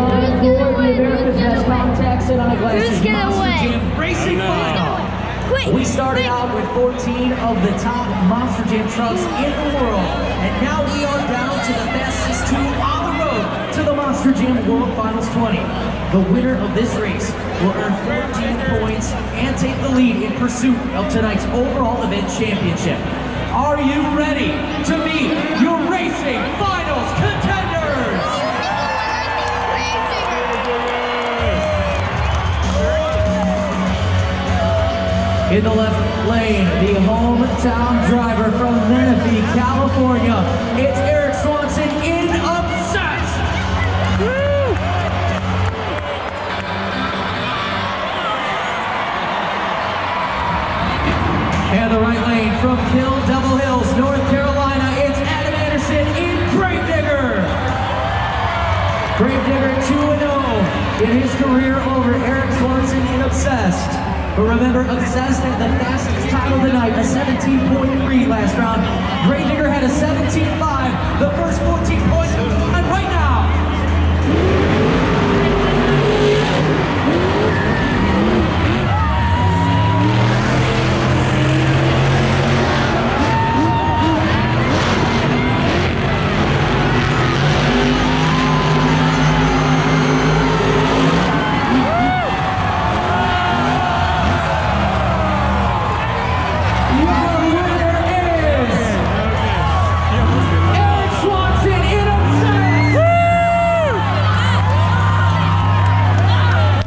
time for the America's Best Contacts and Eyeglasses Who's gonna Monster win? Jam Racing Final. We started out with 14 of the top Monster Jam trucks in the world, and now we are down to the fastest two on the road to the Monster Jam World Finals 20. The winner of this race will earn 14 points and take the lead in pursuit of tonight's overall event championship. Are you ready to meet your racing finals contenders? In the left lane, the hometown driver from Menifee, California, it's Eric Swanson in Obsessed. Woo! And the right lane from Kill Devil Hills, North Carolina, it's Adam Anderson in Gravedigger. Gravedigger 2-0 in his career over Eric Swanson in Obsessed. But remember, Obsessed had the fastest time of the night, a 17.3 last round.